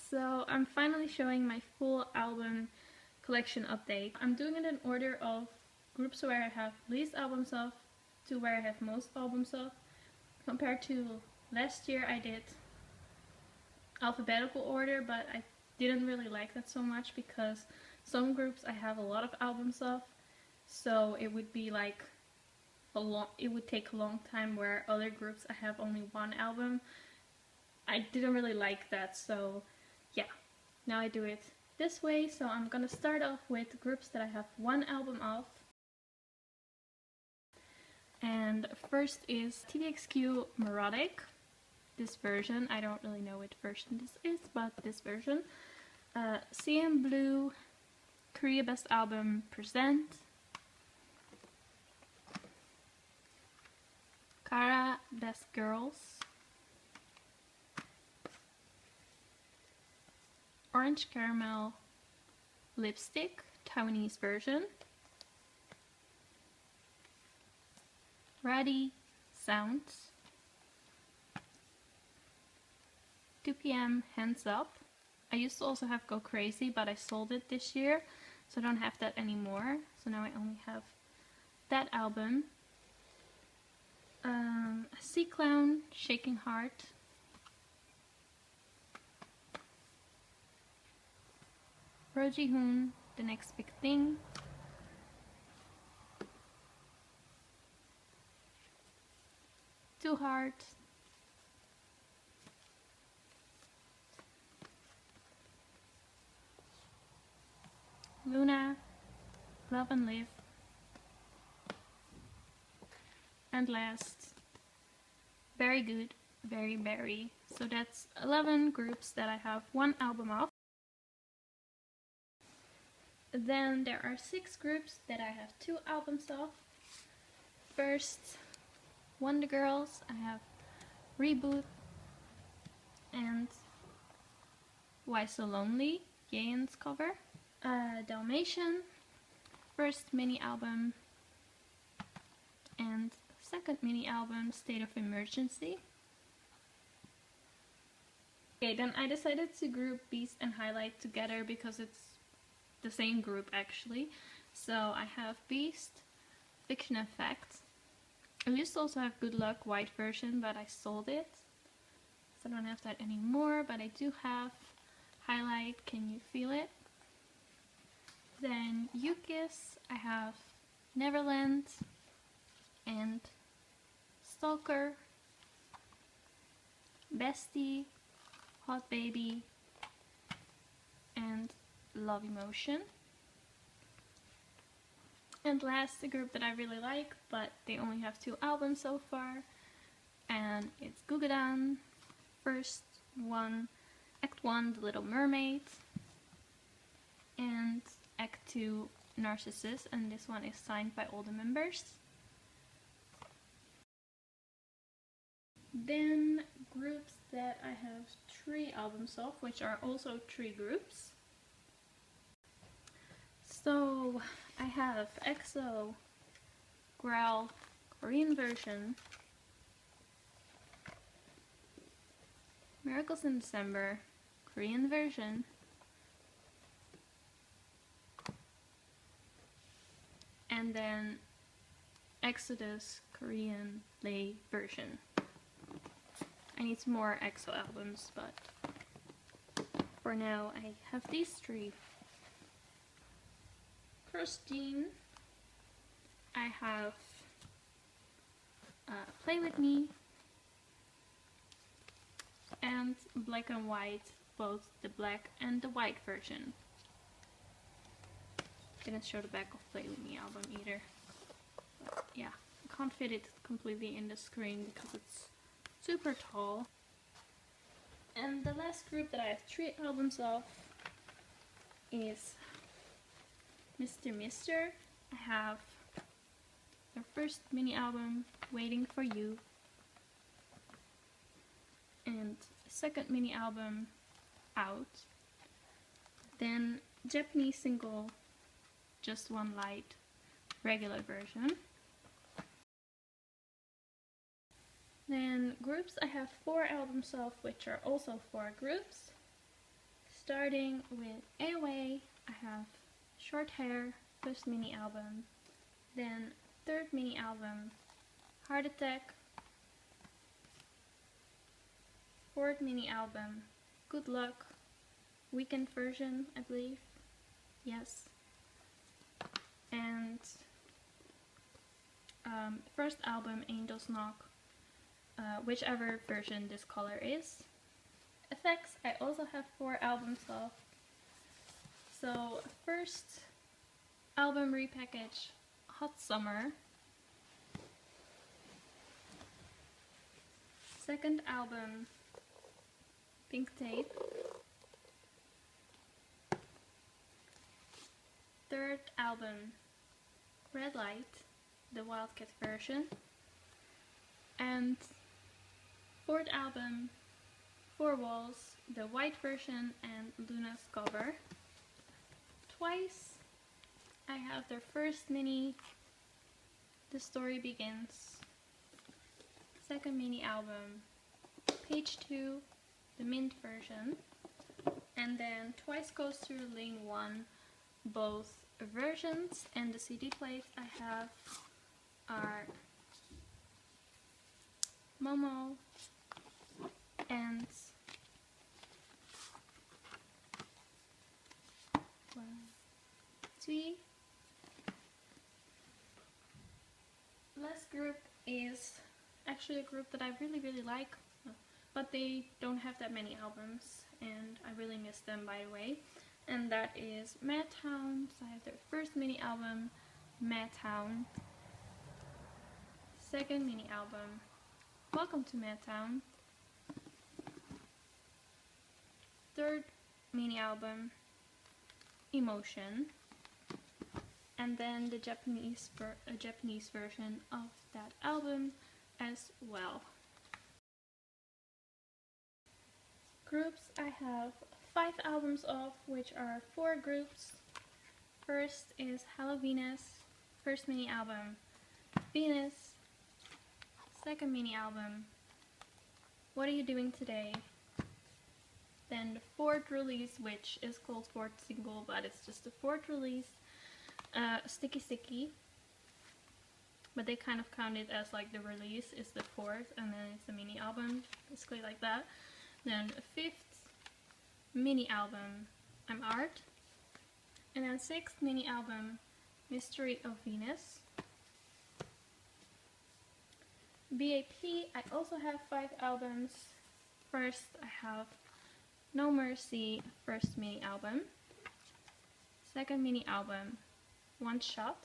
So I'm finally showing my full album collection update. I'm doing it in order of groups where I have least albums of to where I have most albums of. Compared to last year, I did alphabetical order, but I didn't really like that so much because some groups I have a lot of albums of, so it would be like it would take a long time, where other groups I have only one album. I didn't really like that, so yeah, now I do it this way. So I'm gonna start off with groups that I have one album of. And first is TVXQ Melodic. This version, I don't really know which version this is, but this version. CM Blue, Korea Best Album Present. Kara Best Girls. Orange Caramel Lipstick, Taiwanese version. Ready Sounds. 2 PM Hands Up. I used to also have Go Crazy, but I sold it this year, so I don't have that anymore. So now I only have that album. Sea Clown, Shaking Heart. Roji Hoon, The Next Big Thing. Two Heart. Luna, Love and Live. And last, Very Good, Very Berry. So that's 11 groups that I have one album of. Then there are 6 groups that I have 2 albums of. First, Wonder Girls, I have Reboot and Why So Lonely, Yeon's cover. Dalmatian, first mini album, and second mini album, State of Emergency. Okay, then I decided to group Beast and Highlight together because it's the same group actually. So I have Beast, Fiction and Fact. I used to also have Good Luck white version, but I sold it, so I don't have that anymore. But I do have Highlight, Can You Feel It? Then Yukis, I have Neverland and Stalker, Bestie, Hot Baby, and Love Emotion. And last, a group that I really like, but they only have 2 albums so far, and it's Gugudan. First one, Act 1, The Little Mermaid, and Act 2, Narcissus, and this one is signed by all the members. Then groups that I have 3 albums of, which are also 3 groups. So I have EXO, Growl, Korean version, Miracles in December, Korean version, and then Exodus, Korean Lay version. I need some more EXO albums, but for now I have these 3. Christine, I have Play With Me and Black and White, both the black and the white version. Didn't show the back of Play With Me album either. But yeah, I can't fit it completely in the screen because it's super tall. And the last group that I have 3 albums of is Mr. Mister. I have their first mini album, Waiting For You, and second mini album, Out. Then Japanese single, Just One Light, regular version. Then groups, I have 4 albums of, which are also 4 groups. Starting with AOA, I have Short Hair, first mini album, then third mini album, Heart Attack, fourth mini album, Good Luck, weekend version, I believe, yes, and first album, Angel's Knock, whichever version this color is. Effects, I also have 4 albums of. So first album repackage, Hot Summer. Second album, Pink Tape. Third album, Red Light, the Wildcat version. And fourth album, Four Walls, the white version and Luna's cover. Twice I have their first mini, The Story Begins. Second mini album, Page 2, the mint version. And then Twice Goes Through Lane 1, both versions, and the CD plates I have are Momo and Twee. Last group is actually a group that I really like, but they don't have that many albums and I really miss them, by the way, and that is Madtown. So I have their first mini album, Madtown. Second mini album, Welcome to Madtown. Third mini album, Emotion. And then the Japanese version of that album as well. Groups, I have 5 albums of, which are 4 groups. First is Hello Venus, first mini album, Venus. Second mini album, What Are You Doing Today? Then the fourth release, which is called fourth single, but it's just the fourth release, Sticky Sticky. But they kind of count it as like the release is the fourth, and then it's a mini album, basically like that. Then a fifth mini album, I'm Art. And then sixth mini album, Mystery of Venus. BAP, I also have 5 albums. First I have No Mercy, first mini album. Second mini album, One Shot.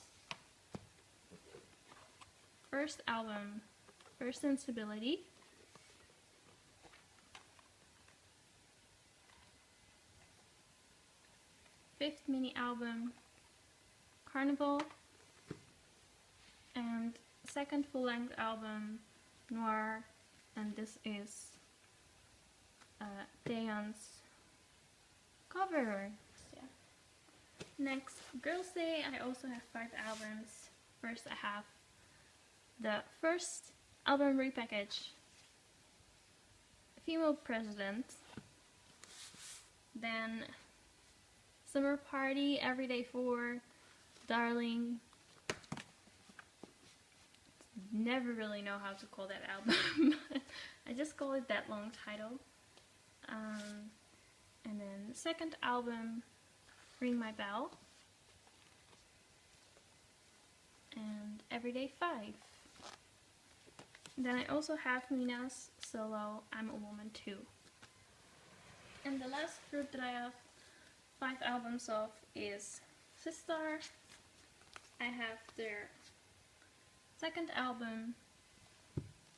First album, First Sensibility. Fifth mini album, Carnival. And second full-length album, Noir, and this is Taeyeon's cover. Yeah. Next, Girls' Day, I also have 5 albums. First I have the first album repackage, Female President. Then Summer Party, Everyday 4, Darling. Never really know how to call that album. I just call it that long title. And then the second album, Ring My Bell. And Everyday 5. Then I also have Mina's solo, I'm a Woman Too. And the last group that I have 5 albums of is Sistar. I have their second album,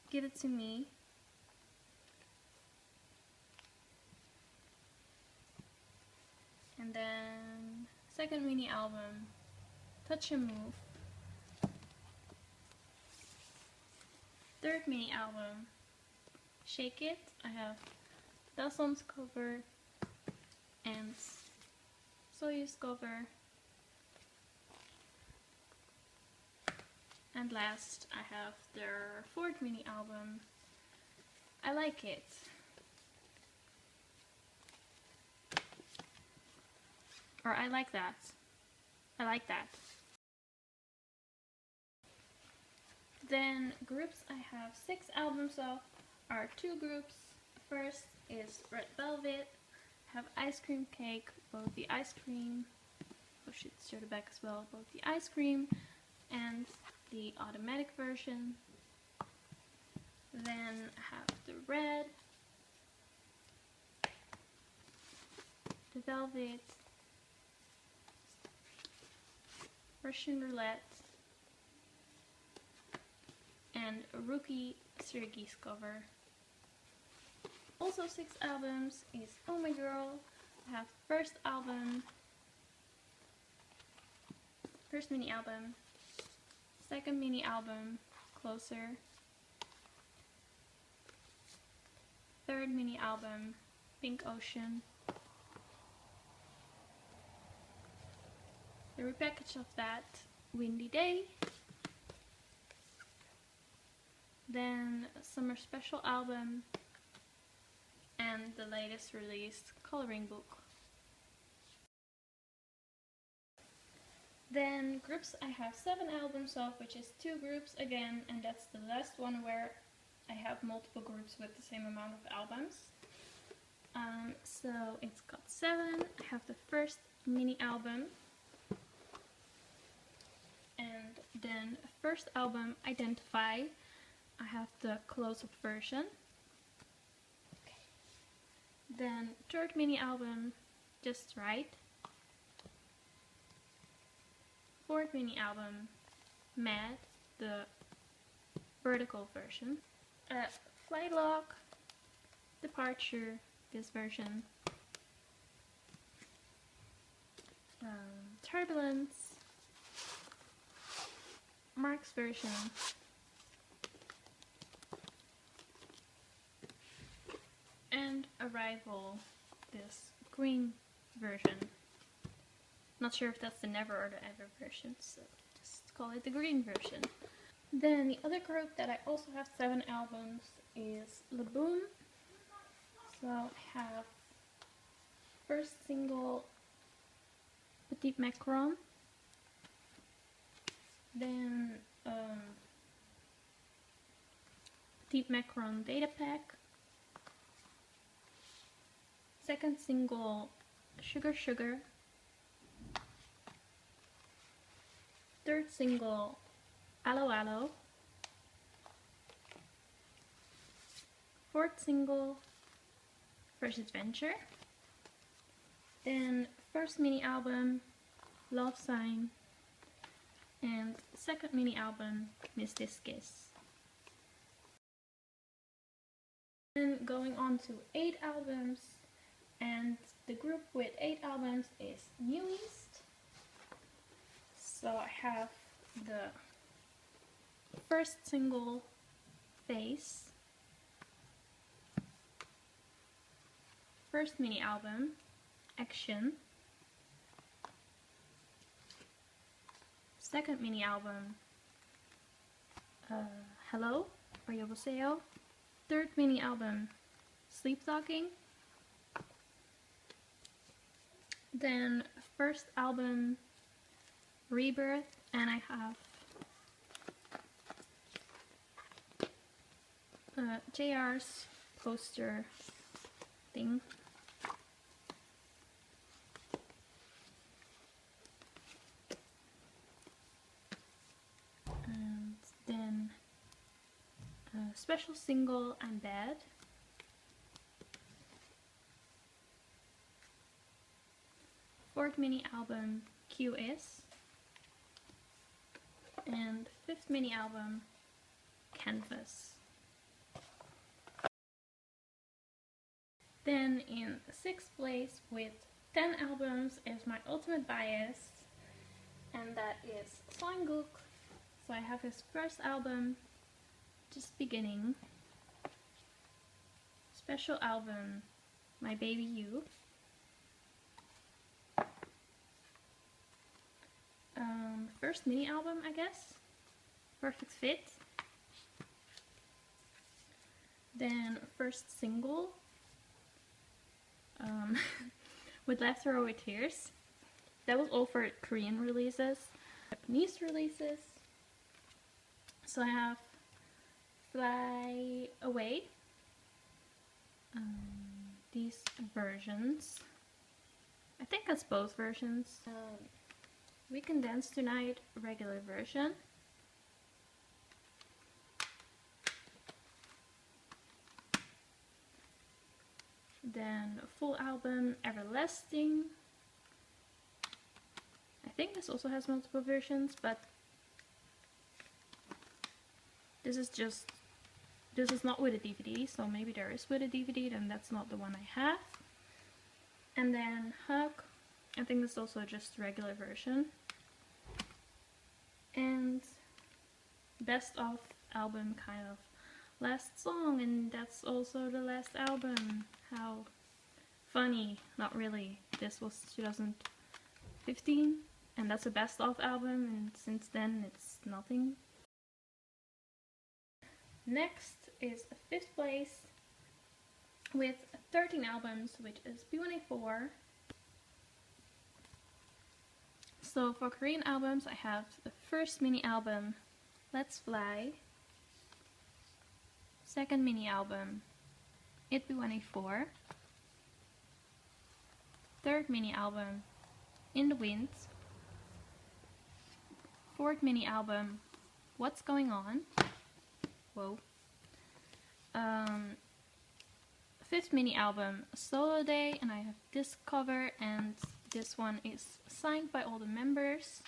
Give It To Me. And then second mini album, Touch and Move. Third mini album, Shake It. I have Dason's cover and Soyu's cover. And last, I have their fourth mini album, I Like It. Or I like that. I like that. Then groups I have 6 albums of are 2 groups. First is Red Velvet, have Ice Cream Cake, both the ice cream, oh should show the back as well, both the ice cream and the automatic version. Then have the red, the velvet, Russian roulette, and a rookie Syracuse cover. Also 6 albums is Oh My Girl. I have first album, first mini album, second mini album, Closer, third mini album, Pink Ocean. The repackage of that, Windy Day. Then a summer special album and the latest released coloring book. Then groups I have 7 albums of, which is 2 groups again, and that's the last one where I have multiple groups with the same amount of albums. So it's got 7. I have the first mini album, and then first album, Identify. I have the close-up version. Okay. Then third mini album, Just Right. Fourth mini album, Mad, the vertical version. Flylock, Departure, this version. Turbulence, Mark's version. And Arrival, this green version. Not sure if that's the never or the ever version, so just call it the green version. Then the other group that I also have 7 albums is Laboon. So I have first single, Petite Macaron. Then Petite Macaron Data Pack. Second single, Sugar Sugar. Third single, Aloe Aloe. Fourth single, First Adventure. Then first mini album, Love Sign. And second mini album, Miss This Kiss. Then going on to 8 albums. And the group with 8 albums is New East. So I have the first single, Face. First mini album, Action. Second mini album, Hello, or Yoboseo. Third mini album, Sleep Talking. Then first album, Rebirth, and I have JR's poster thing. And then a special single, I'm Bad. Fourth mini album, QS. And fifth mini album, Canvas. Then in 6th place with 10 albums is my Ultimate Bias, and that is Songgook. So I have his first album, Just Beginning. Special album, My Baby You. First mini album, I guess, Perfect Fit. Then first single, With Laughter or With Tears. that was all for Korean releases. Japanese releases. So I have Fly Away. These versions. I think that's both versions. We Can Dance Tonight, regular version. Then full album, Everlasting. I think this also has multiple versions, but this is not with a DVD, so maybe there is with a DVD, then that's not the one I have. And then Hug, I think this is also just regular version. And best of album, kind of last song, and that's also the last album. How funny. Not really. This was 2015, and that's a best of album, and since then it's nothing. Next is 5th place with 13 albums, which is B1A4. So for Korean albums, I have the first mini album, Let's Fly. Second mini album, It B1A4. Third mini album, In the Wind. Fourth mini album, What's Going On. Whoa. Fifth mini album, Solo Day, and I have this cover, and this one is signed by all the members.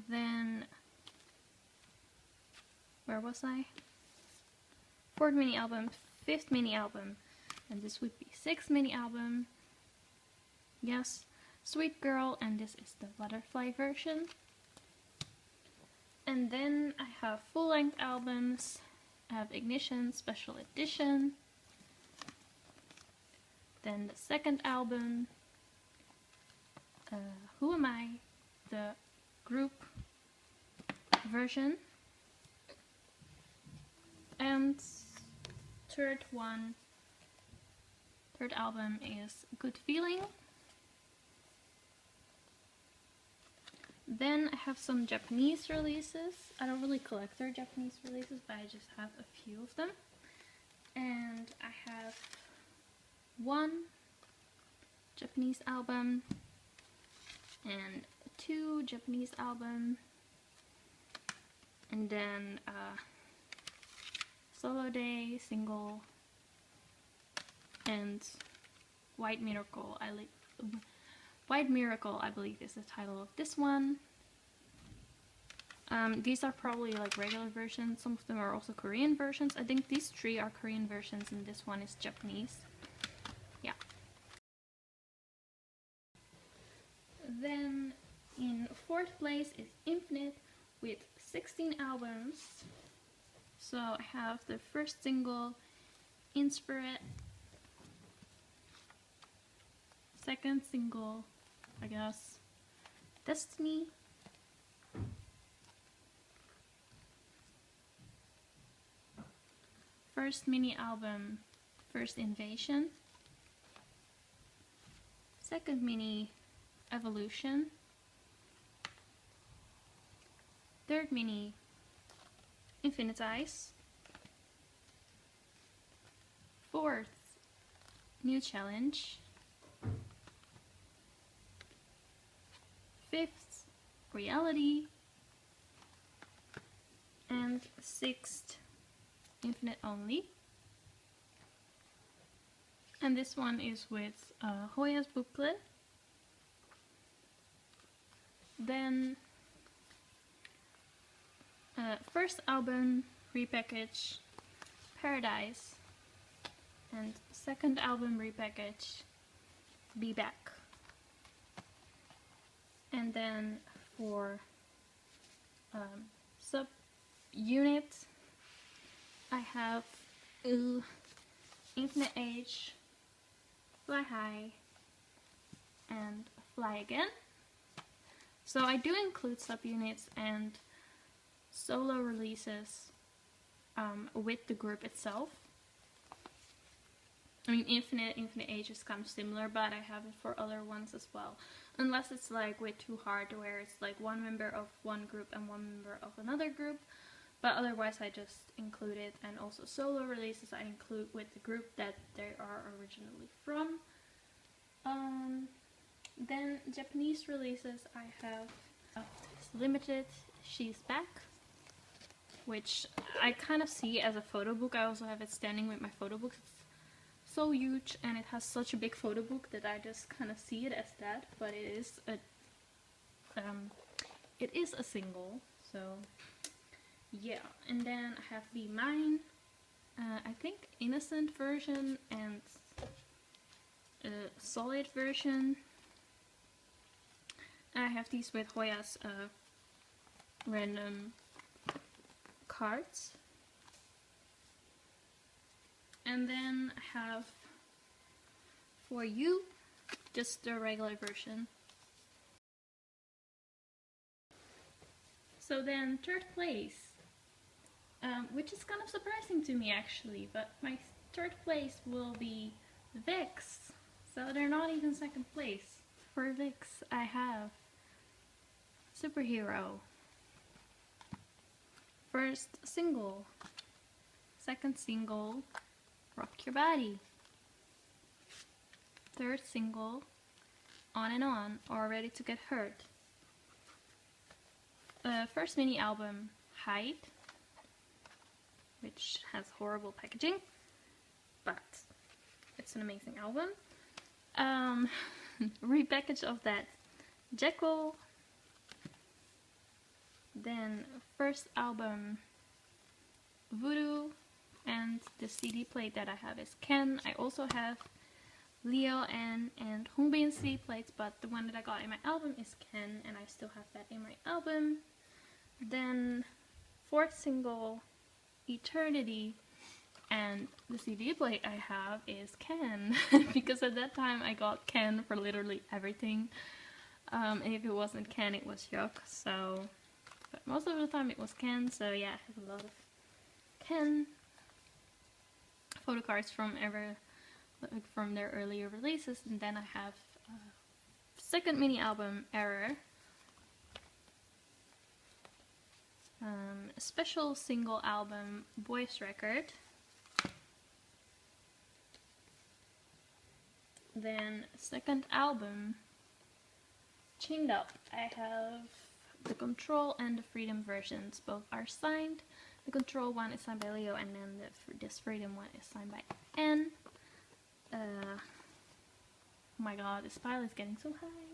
Then, where was I? Fourth mini album, fifth mini album, and this would be sixth mini album. Yes, Sweet Girl, and this is the butterfly version. And then I have full-length albums. I have Ignition Special Edition. Then the second album, Who Am I? The group version. And third album is Good Feeling. Then I have some Japanese releases. I don't really collect their Japanese releases, but I just have a few of them. And I have one Japanese album and two Japanese album, and then Solo Day single and White Miracle. White Miracle, I believe, is the title of this one. These are probably like regular versions. Some of them are also Korean versions. I think these three are Korean versions and this one is Japanese. Yeah. Then in fourth place is Infinite with 16 albums. So I have the first single, In Spirit. Second single, I guess, Destiny. First mini album, First Invasion. Second mini, Evolution. Third mini, Infinite Eyes. Fourth, New Challenge. Fifth, Reality. And sixth, Infinite Only. And this one is with Hoya's booklet. Then first album, repackage, Paradise. And second album, repackage, Be Back. And then for sub-unit, I have Infinite Age, Fly High, and Fly Again. So I do include subunits and solo releases with the group itself. I mean, Infinite Age is kind of similar, but I have it for other ones as well. Unless it's like way too hard, where it's like one member of one group and one member of another group. But otherwise I just include it, and also solo releases I include with the group that they are originally from. Then Japanese releases I have limited She's Back, which I kind of see as a photo book. I also have it standing with my photo books. It's so huge and it has such a big photo book that I just kind of see it as that, but it is a single, so yeah. And then I have Be Mine, I think Innocent version and Solid version. And I have these with Hoya's random cards. And then I have For You, just the regular version. So then third place, which is kind of surprising to me actually, but my third place will be VIXX. So they're not even second place. For VIXX I have Superhero, first single, second single, Rock Your Body, third single, On and On, or Ready to Get Hurt. First mini album, Hide, which has horrible packaging, but it's an amazing album. Repackage of that, Jekyll. Then first album, Voodoo, and the CD plate that I have is Ken. I also have Leo and Hongbin CD plates, but the one that I got in my album is Ken, and I still have that in my album. Then fourth single, Eternity, and the CD plate I have is Ken, because at that time I got Ken for literally everything, and if it wasn't Ken it was Yuck, so, but most of the time it was Ken, so yeah, I have a lot of Ken photo cards from their earlier releases. And then I have second mini album, Error, a special single album, Voice Record, then second album, Chained Up. I have the Control and the Freedom versions. Both are signed. The Control one is signed by Leo, and then this Freedom one is signed by N. Oh my god, this pile is getting so high.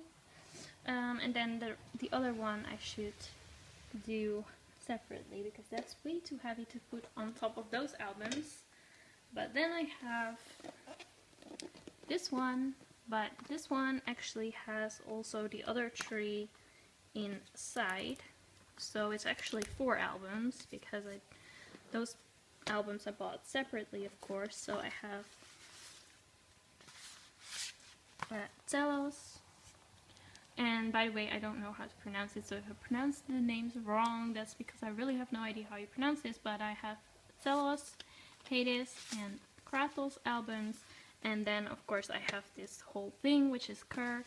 And then the other one I should do separately, because that's way too heavy to put on top of those albums. But then I have this one, but this one actually has also the other three inside, so it's actually 4 albums, because those albums I bought separately, of course. So I have Telos, and by the way, I don't know how to pronounce it, so if I pronounce the names wrong, that's because I really have no idea how you pronounce this. But I have Telos, Hades, and Kratos albums, and then of course I have this whole thing, which is Kerr.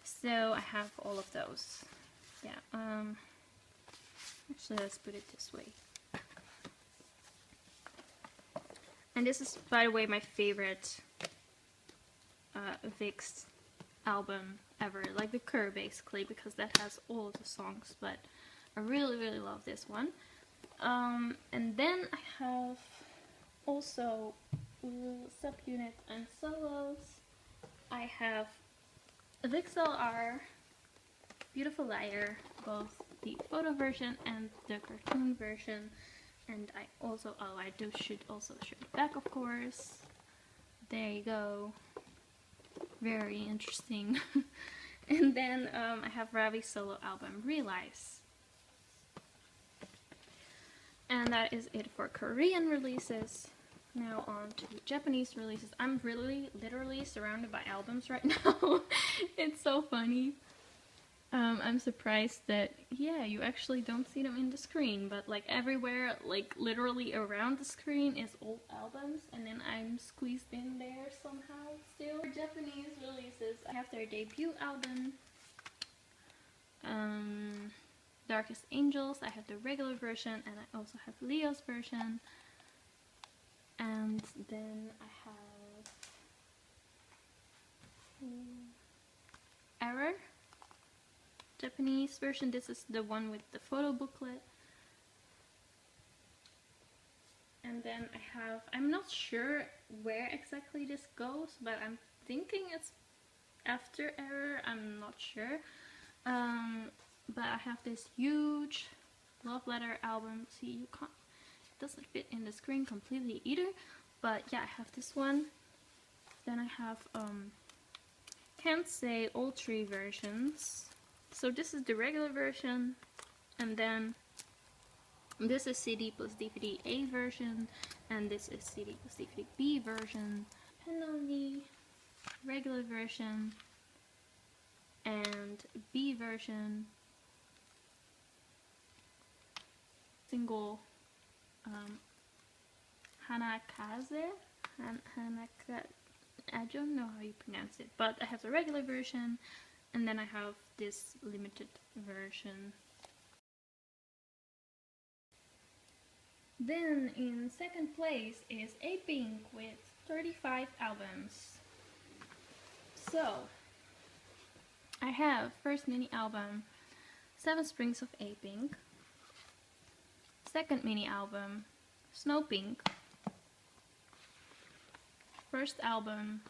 So I have all of those. Yeah. Actually, let's put it this way. And this is, by the way, my favorite VIXX album ever, like the Kerr basically, because that has all of the songs, but I really really love this one. And then I have also subunit and solos. I have VIXLR, Beautiful Liar, both the photo version and the cartoon version, and I also, should also show the back, of course. There you go. Very interesting. And then I have Ravi's solo album, Realize. And that is it for Korean releases. Now on to Japanese releases. I'm really literally surrounded by albums right now. It's so funny. I'm surprised that, yeah, you actually don't see them in the screen, but like everywhere, like literally around the screen is old albums, and then I'm squeezed in there somehow still. For Japanese releases, I have their debut album, Darkest Angels. I have the regular version, and I also have Leo's version, and then I have Error. Japanese version. This is the one with the photo booklet. And then I have, I'm not sure where exactly this goes, but I'm thinking it's after Error, I'm not sure. But I have this huge love letter album. See, you can't, it doesn't fit in the screen completely either, but yeah, I have this one. Then I have Can't Say all three versions. So this is the regular version, and then this is CD plus DVD A version, and this is CD plus DVD B version. And on the regular version and B version, single Hanakaze. I don't know how you pronounce it, but I have the regular version, and then I have this limited version. Then in second place is Apink with 35 albums. So I have first mini album 7 Springs of Apink, second mini album Snow Pink, first album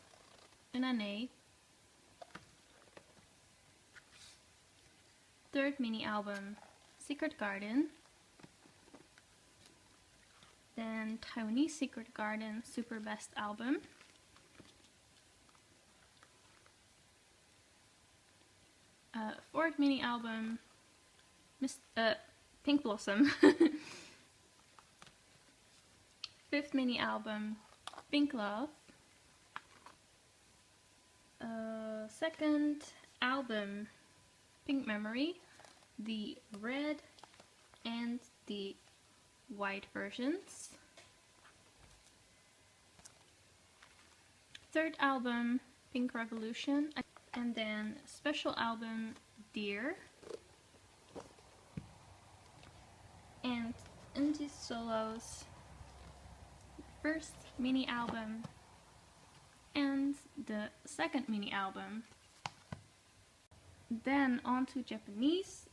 Unane, third mini album Secret Garden, then Taiwanese Secret Garden Super Best Album, fourth mini album Pink Blossom, fifth mini album Pink Love, second album Pink Memory, the red and the white versions, third album Pink Revolution, and then special album Dear, and indie solos, first mini album and the second mini album. Then on to Japanese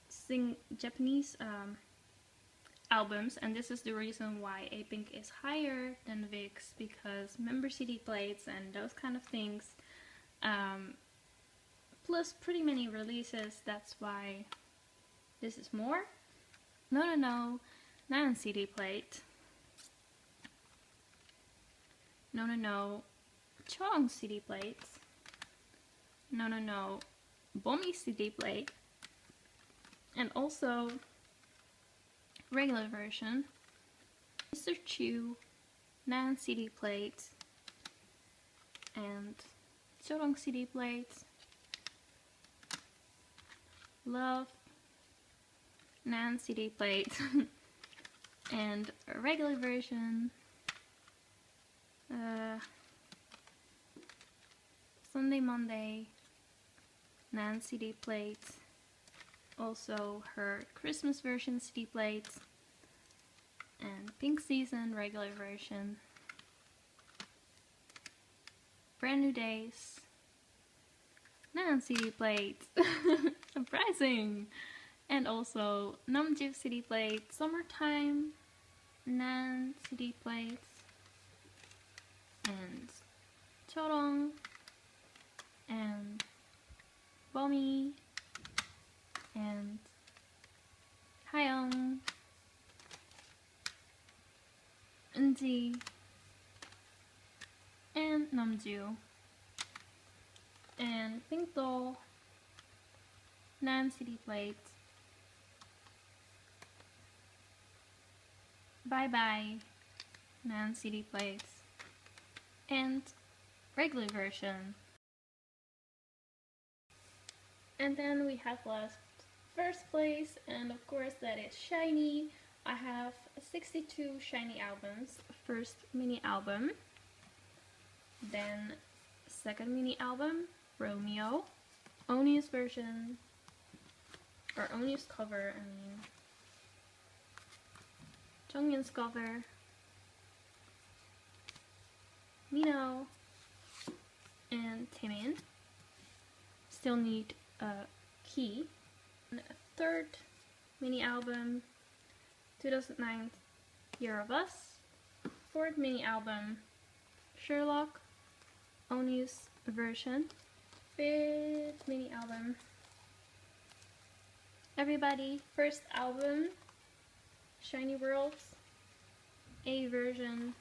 albums, and this is the reason why Apink is higher than VIXX, because member CD plates and those kind of things, plus pretty many releases. That's why this is more. No, Nan CD plate. No, Chong CD plates. No, Bommy CD plate. And also regular version, Mr. Chu, Nan CD plate, and Chorong CD plate, Love, Nan CD plate, and a regular version, Sunday Monday, Nan CD plate, also her Christmas version CD plate, and Pink Season regular version, Brand New Days, Nan CD plate, surprising, and also Namju CD plate, Summertime, Nan CD plates, and Chorong, and Bommy, and Hyung, Eunji, and Namju, and Pink Doll, Nan CD plates, Bye Bye, Nan CD plates, and regular version. And then we have last first place, and of course that is SHINee. I have 62 SHINee albums. First mini album, then second mini album, Romeo, Oni's version, or Oni's cover, Jonghyun's cover, Mino, and Taemin. Still need a key. And a third mini album, 2009, Year of Us. Fourth mini album, Sherlock, Oni's version. Fifth mini album, Everybody. First album, SHINee Worlds, A version,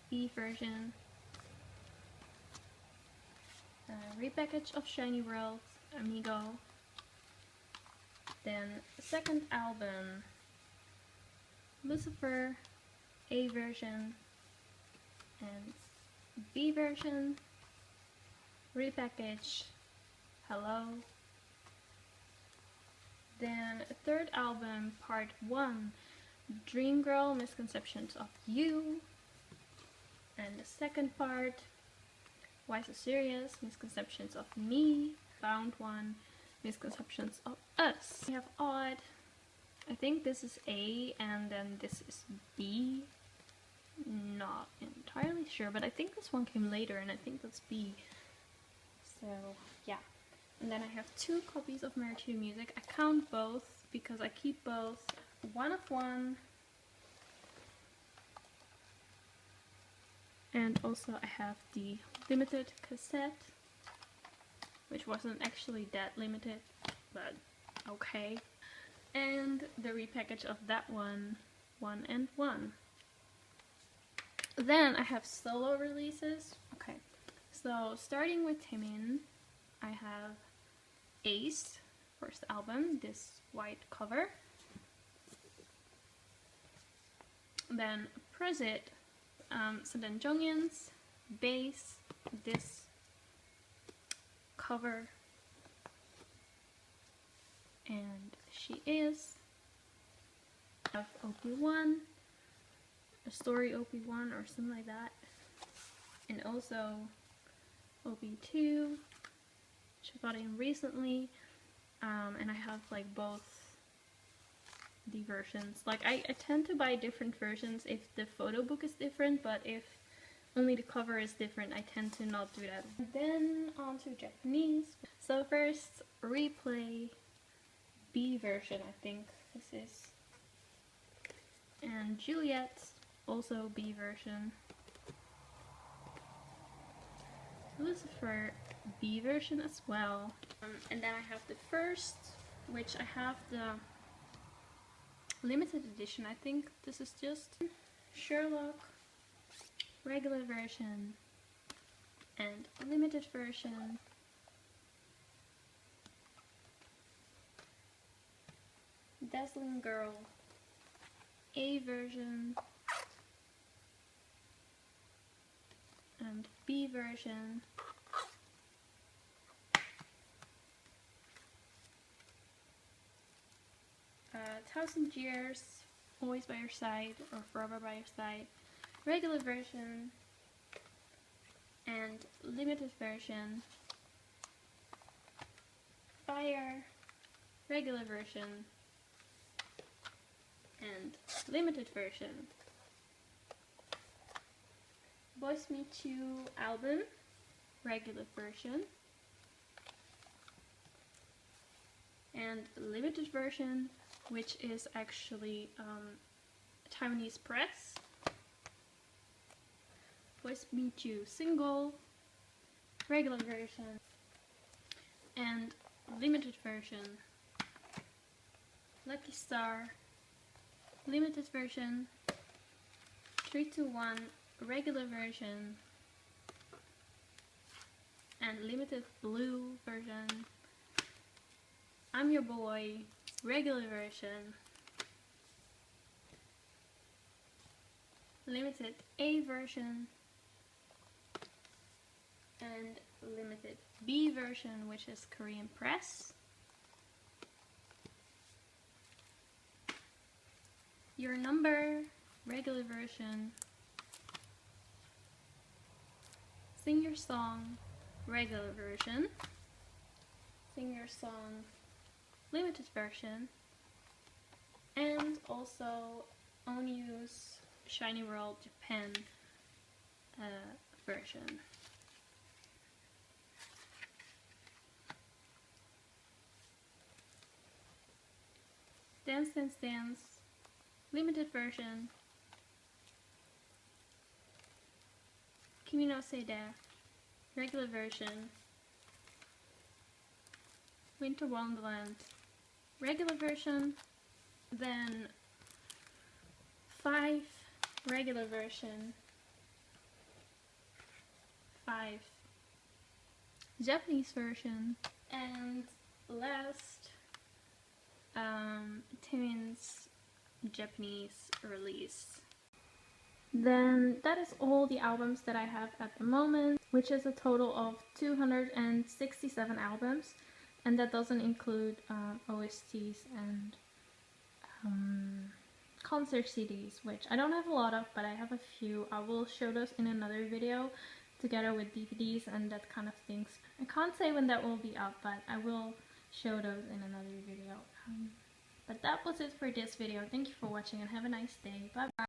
B version, repackage of SHINee Worlds, Amigo. Then second album, Lucifer, A version and B version, repackage, Hello. Then third album, part 1, Dream Girl, Misconceptions of You. And the second part, Why So Serious, Misconceptions of Me. Found One, Misconceptions of Us. We have Odd. I think this is A and then this is B. Not entirely sure, but I think this one came later and I think that's B. So yeah. And then I have 2 copies of Married to Music. I count both because I keep both. One of one. And also I have the limited cassette, which wasn't actually that limited, but okay. And the repackage of that one, 1 and 1. Then I have solo releases. Okay, so starting with Taemin, I have Ace, first album, this white cover. Then Presit, so then Jonghyun's Base, this cover, and She Is. I have OP1, a story OP1 or something like that, and also OP2, which I got in recently, and I have like both the versions. Like I tend to buy different versions if the photo book is different, but if only the cover is different, I tend to not do that. Then on to Japanese. So first, Replay, B version, I think this is, and Juliet, also B version. Lucifer, B version as well. And then I have the first, which I have the limited edition. I think this is just Sherlock, regular version, and limited version. Dazzling Girl, A version, and B version. Thousand Years, Always by Your Side, or Forever by Your Side, regular version, and limited version. Fire, regular version, and limited version. Boys Meet You album, regular version, and limited version, which is actually Taiwanese press. Boys Meet You single, regular version, and limited version. Lucky Star, limited version. 321, regular version, and limited blue version. I'm Your Boy, regular version, limited A version, and limited B version, which is Korean press. Your Number, regular version. Sing Your Song, regular version. Sing Your Song, limited version. And also Onyu's SHINee World Japan version. Dance Dance Dance, limited version. Kimi no Seida, regular version. Winter Wonderland, regular version. Then 5, regular version. 5, Japanese version. And last, Taemin's Japanese release. Then that is all the albums that I have at the moment, which is a total of 267 albums, and that doesn't include OSTs and concert CDs, which I don't have a lot of, but I have a few. I will show those in another video together with DVDs and that kind of things. I can't say when that will be up, but I will show those in another video. But that was it for this video. Thank you for watching and have a nice day. Bye bye.